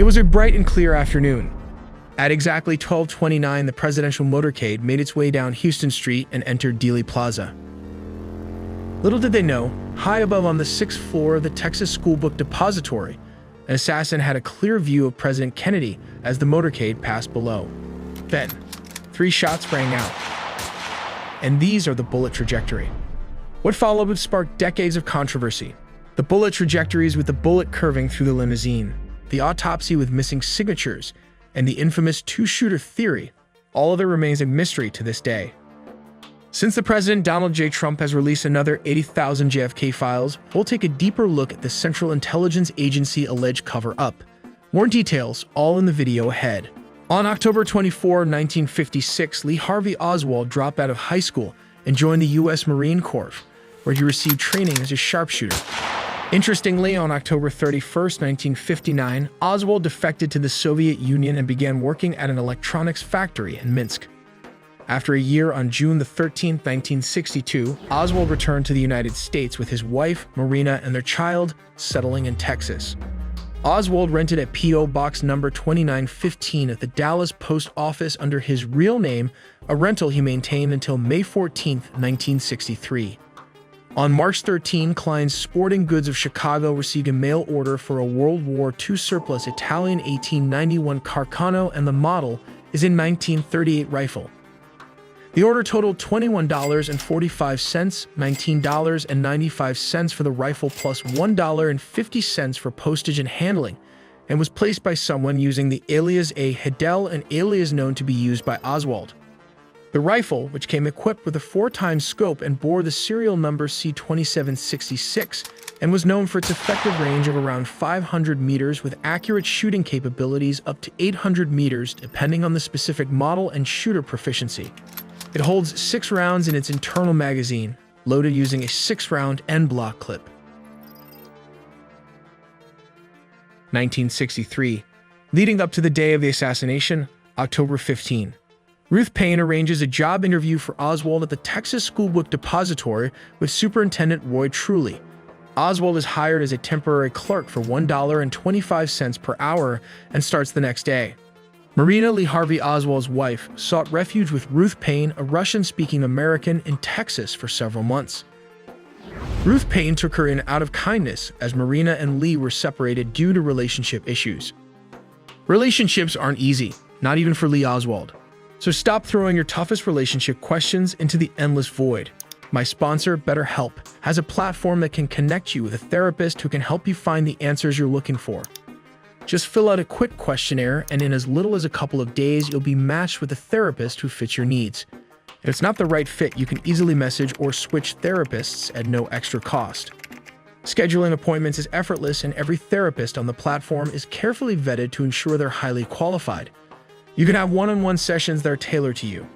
It was a bright and clear afternoon. At exactly 12:29, the presidential motorcade made its way down Houston Street and entered Dealey Plaza. Little did they know, high above on the 6th floor of the Texas School Book Depository, an assassin had a clear view of President Kennedy as the motorcade passed below. Then, 3 shots rang out. And these are the bullet trajectory. What followed would spark decades of controversy. The bullet trajectories with the bullet curving through the limousine, the autopsy with missing signatures, and the infamous two-shooter theory, all of it remains a mystery to this day. Since the President Donald J. Trump has released another 80,000 JFK files, we'll take a deeper look at the Central Intelligence Agency alleged cover-up. More details, all in the video ahead. On October 24, 1956, Lee Harvey Oswald dropped out of high school and joined the U.S. Marine Corps, where he received training as a sharpshooter. Interestingly, on October 31, 1959, Oswald defected to the Soviet Union and began working at an electronics factory in Minsk. After a year, on June 13, 1962, Oswald returned to the United States with his wife, Marina, and their child, settling in Texas. Oswald rented at P.O. Box number 2915 at the Dallas Post Office under his real name, a rental he maintained until May 14, 1963. On March 13, Klein's Sporting Goods of Chicago received a mail order for a World War II surplus Italian 1891 Carcano, and the model is a 1938 rifle. The order totaled $21.45, $19.95 for the rifle plus $1.50 for postage and handling, and was placed by someone using the alias A. Hidell, an alias known to be used by Oswald. The rifle, which came equipped with a 4x scope and bore the serial number C2766, and was known for its effective range of around 500 meters with accurate shooting capabilities up to 800 meters depending on the specific model and shooter proficiency. It holds 6 rounds in its internal magazine, loaded using a 6-round end-block clip. 1963. Leading up to the day of the assassination, October 15. Ruth Payne arranges a job interview for Oswald at the Texas School Book Depository with Superintendent Roy Truly. Oswald is hired as a temporary clerk for $1.25 per hour and starts the next day. Marina, Lee Harvey Oswald's wife, sought refuge with Ruth Payne, a Russian-speaking American, in Texas for several months. Ruth Payne took her in out of kindness, as Marina and Lee were separated due to relationship issues. Relationships aren't easy, not even for Lee Oswald. So stop throwing your toughest relationship questions into the endless void. My sponsor, BetterHelp, has a platform that can connect you with a therapist who can help you find the answers you're looking for. Just fill out a quick questionnaire, and in as little as a couple of days, you'll be matched with a therapist who fits your needs. If it's not the right fit, you can easily message or switch therapists at no extra cost. Scheduling appointments is effortless, and every therapist on the platform is carefully vetted to ensure they're highly qualified. You can have one-on-one sessions that are tailored to you.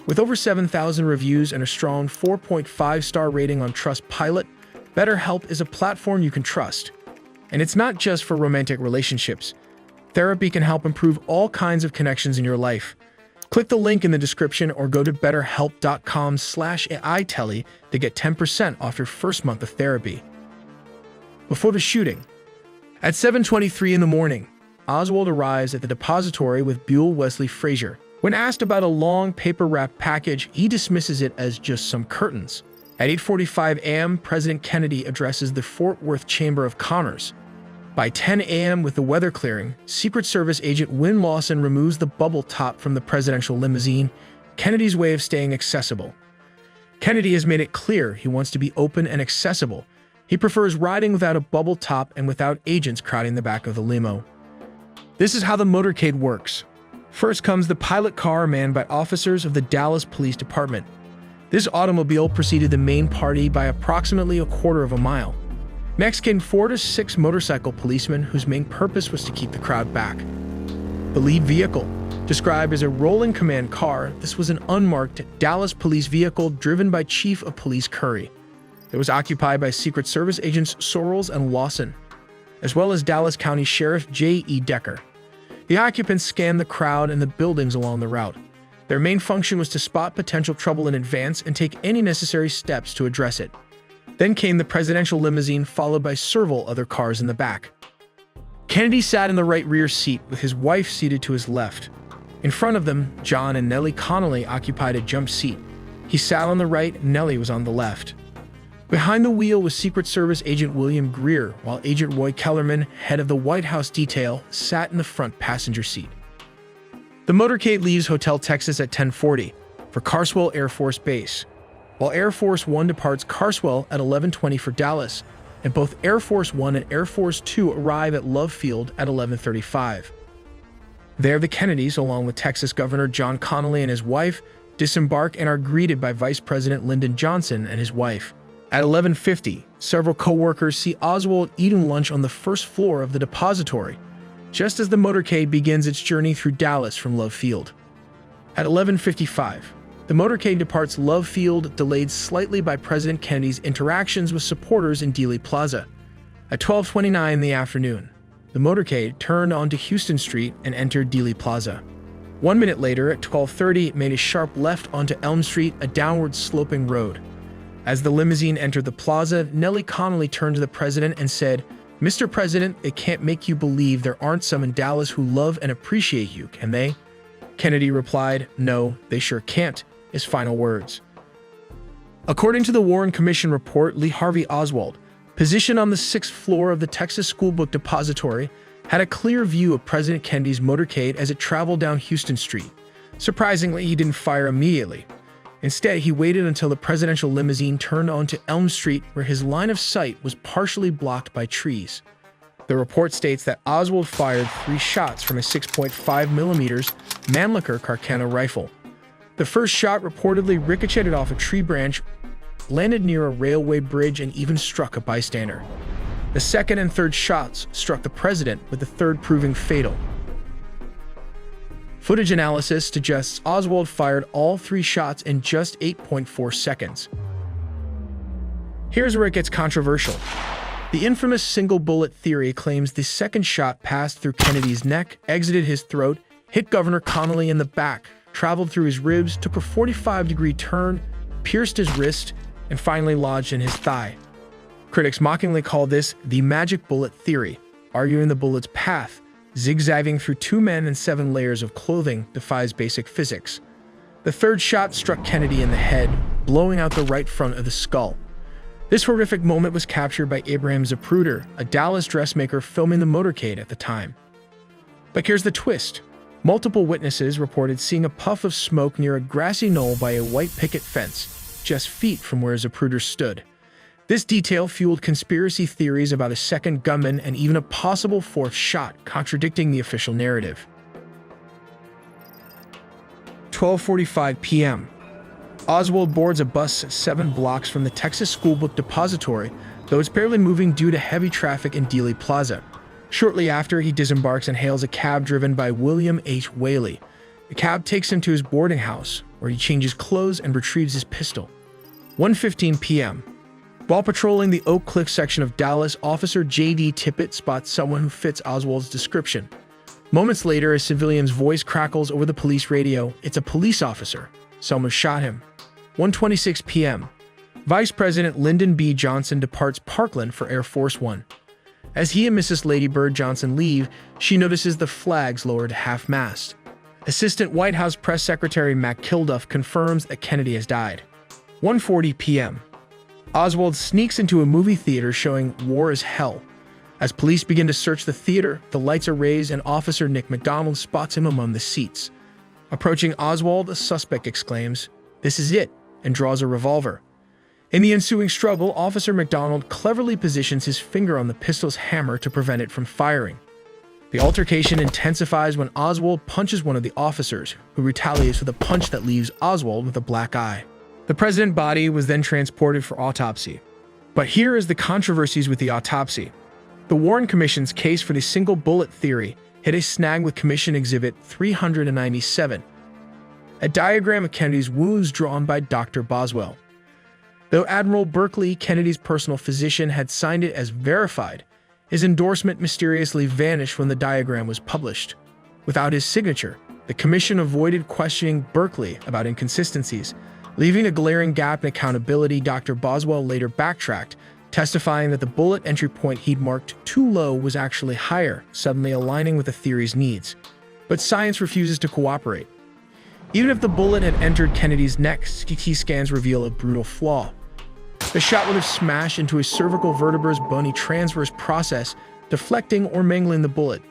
With over 7,000 reviews and a strong 4.5-star rating on Trustpilot, BetterHelp is a platform you can trust. And it's not just for romantic relationships. Therapy can help improve all kinds of connections in your life. Click the link in the description or go to betterhelp.com/AITelly to get 10% off your first month of therapy. Before the shooting, at 7:23 in the morning, Oswald arrives at the depository with Buell Wesley Frazier. When asked about a long paper-wrapped package, he dismisses it as just some curtains. At 8:45 a.m., President Kennedy addresses the Fort Worth Chamber of Commerce. By 10 a.m., with the weather clearing, Secret Service agent Wynne Lawson removes the bubble top from the presidential limousine, Kennedy's way of staying accessible. Kennedy has made it clear he wants to be open and accessible. He prefers riding without a bubble top and without agents crowding the back of the limo. This is how the motorcade works. First comes the pilot car manned by officers of the Dallas Police Department. This automobile preceded the main party by approximately a quarter of a mile. Next came 4 to 6 motorcycle policemen whose main purpose was to keep the crowd back. The lead vehicle, described as a rolling command car, this was an unmarked Dallas police vehicle driven by Chief of Police Curry. It was occupied by Secret Service agents Sorrells and Lawson, as well as Dallas County Sheriff J.E. Decker. The occupants scanned the crowd and the buildings along the route. Their main function was to spot potential trouble in advance and take any necessary steps to address it. Then came the presidential limousine, followed by several other cars in the back. Kennedy sat in the right rear seat with his wife seated to his left. In front of them, John and Nellie Connolly occupied a jump seat. He sat on the right, Nellie was on the left. Behind the wheel was Secret Service Agent William Greer, while Agent Roy Kellerman, head of the White House detail, sat in the front passenger seat. The motorcade leaves Hotel Texas at 10:40 for Carswell Air Force Base, while Air Force One departs Carswell at 11:20 for Dallas, and both Air Force One and Air Force Two arrive at Love Field at 11:35. There, the Kennedys, along with Texas Governor John Connolly and his wife, disembark and are greeted by Vice President Lyndon Johnson and his wife. At 11:50, several co-workers see Oswald eating lunch on the first floor of the depository, just as the motorcade begins its journey through Dallas from Love Field. At 11:55, the motorcade departs Love Field, delayed slightly by President Kennedy's interactions with supporters in Dealey Plaza. At 12:29 in the afternoon, the motorcade turned onto Houston Street and entered Dealey Plaza. 1 minute later, at 12:30, it made a sharp left onto Elm Street, a downward sloping road. As the limousine entered the plaza, Nellie Connolly turned to the president and said, "Mr. President, it can't make you believe there aren't some in Dallas who love and appreciate you, can they?" Kennedy replied, "No, they sure can't," his final words. According to the Warren Commission report, Lee Harvey Oswald, positioned on the 6th floor of the Texas School Book Depository, had a clear view of President Kennedy's motorcade as it traveled down Houston Street. Surprisingly, he didn't fire immediately. Instead, he waited until the presidential limousine turned onto Elm Street, where his line of sight was partially blocked by trees. The report states that Oswald fired 3 shots from a 6.5mm Mannlicher Carcano rifle. The first shot reportedly ricocheted off a tree branch, landed near a railway bridge, and even struck a bystander. The second and third shots struck the president, with the third proving fatal. Footage analysis suggests Oswald fired all 3 shots in just 8.4 seconds. Here's where it gets controversial. The infamous single bullet theory claims the second shot passed through Kennedy's neck, exited his throat, hit Governor Connolly in the back, traveled through his ribs, took a 45-degree turn, pierced his wrist, and finally lodged in his thigh. Critics mockingly call this the magic bullet theory, arguing the bullet's path, zigzagging through 2 men and 7 layers of clothing, defies basic physics. The third shot struck Kennedy in the head, blowing out the right front of the skull. This horrific moment was captured by Abraham Zapruder, a Dallas dressmaker filming the motorcade at the time. But here's the twist. Multiple witnesses reported seeing a puff of smoke near a grassy knoll by a white picket fence, just feet from where Zapruder stood. This detail fueled conspiracy theories about a second gunman and even a possible 4th shot, contradicting the official narrative. 12:45 p.m. Oswald boards a bus 7 blocks from the Texas School Book Depository, though it's barely moving due to heavy traffic in Dealey Plaza. Shortly after, he disembarks and hails a cab driven by William H. Whaley. The cab takes him to his boarding house, where he changes clothes and retrieves his pistol. 1:15 p.m. While patrolling the Oak Cliff section of Dallas, Officer J.D. Tippett spots someone who fits Oswald's description. Moments later, a civilian's voice crackles over the police radio. It's a police officer. Someone shot him. 1:26 p.m. Vice President Lyndon B. Johnson departs Parkland for Air Force One. As he and Mrs. Lady Bird Johnson leave, she notices the flags lowered half-mast. Assistant White House Press Secretary Mac Kilduff confirms that Kennedy has died. 1:40 p.m. Oswald sneaks into a movie theater showing War is Hell. As police begin to search the theater, the lights are raised and Officer Nick McDonald spots him among the seats. Approaching Oswald, a suspect exclaims, "This is it," and draws a revolver. In the ensuing struggle, Officer McDonald cleverly positions his finger on the pistol's hammer to prevent it from firing. The altercation intensifies when Oswald punches one of the officers, who retaliates with a punch that leaves Oswald with a black eye. The president's body was then transported for autopsy. But here is the controversies with the autopsy. The Warren Commission's case for the single bullet theory hit a snag with Commission Exhibit 397, a diagram of Kennedy's wounds drawn by Dr. Boswell. Though Admiral Berkeley, Kennedy's personal physician, had signed it as verified, his endorsement mysteriously vanished when the diagram was published. Without his signature, the commission avoided questioning Berkeley about inconsistencies, leaving a glaring gap in accountability. Dr. Boswell later backtracked, testifying that the bullet entry point he'd marked too low was actually higher, suddenly aligning with the theory's needs. But science refuses to cooperate. Even if the bullet had entered Kennedy's neck, CT scans reveal a brutal flaw. The shot would have smashed into his cervical vertebrae's bony transverse process, deflecting or mangling the bullet.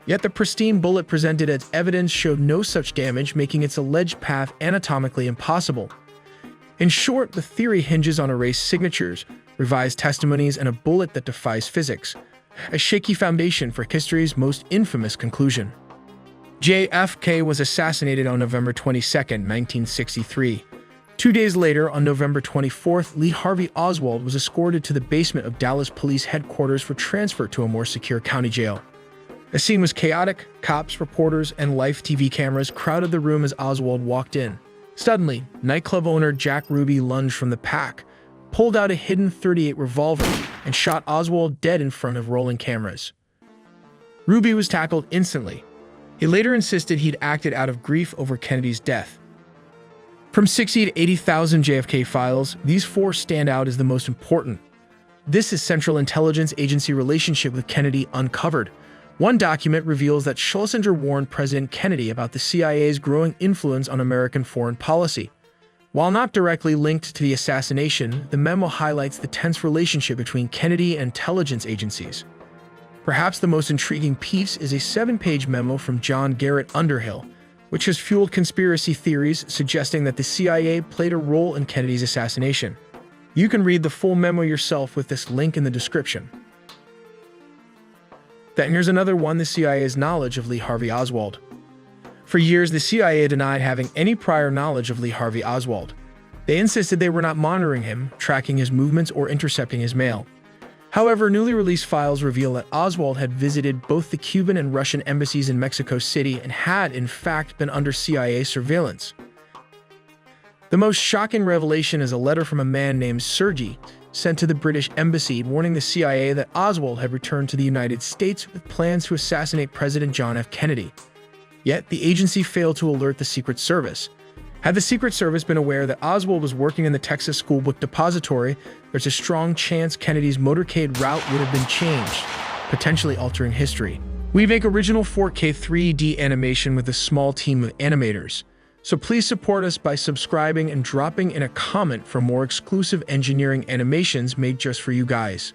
Yet the pristine bullet presented as evidence showed no such damage, making its alleged path anatomically impossible. In short, the theory hinges on erased signatures, revised testimonies, and a bullet that defies physics, a shaky foundation for history's most infamous conclusion. JFK was assassinated on November 22, 1963. 2 days later, on November 24th, Lee Harvey Oswald was escorted to the basement of Dallas Police Headquarters for transfer to a more secure county jail. The scene was chaotic. Cops, reporters, and live TV cameras crowded the room as Oswald walked in. Suddenly, nightclub owner Jack Ruby lunged from the pack, pulled out a hidden .38 revolver, and shot Oswald dead in front of rolling cameras. Ruby was tackled instantly. He later insisted he'd acted out of grief over Kennedy's death. From 60 to 80,000 JFK files, these four stand out as the most important. This is Central Intelligence Agency relationship with Kennedy uncovered. One document reveals that Schlesinger warned President Kennedy about the CIA's growing influence on American foreign policy. While not directly linked to the assassination, the memo highlights the tense relationship between Kennedy and intelligence agencies. Perhaps the most intriguing piece is a 7-page memo from John Garrett Underhill, which has fueled conspiracy theories suggesting that the CIA played a role in Kennedy's assassination. You can read the full memo yourself with this link in the description. Then here's another one: the CIA's knowledge of Lee Harvey Oswald. For years, the CIA denied having any prior knowledge of Lee Harvey Oswald. They insisted they were not monitoring him, tracking his movements, or intercepting his mail. However, newly released files reveal that Oswald had visited both the Cuban and Russian embassies in Mexico City and had, in fact, been under CIA surveillance. The most shocking revelation is a letter from a man named Sergei, sent to the British embassy, warning the CIA that Oswald had returned to the United States with plans to assassinate President John F. Kennedy. Yet, the agency failed to alert the Secret Service. Had the Secret Service been aware that Oswald was working in the Texas Schoolbook Depository, there's a strong chance Kennedy's motorcade route would have been changed, potentially altering history. We make original 4K 3D animation with a small team of animators, so please support us by subscribing and dropping in a comment for more exclusive engineering animations made just for you guys.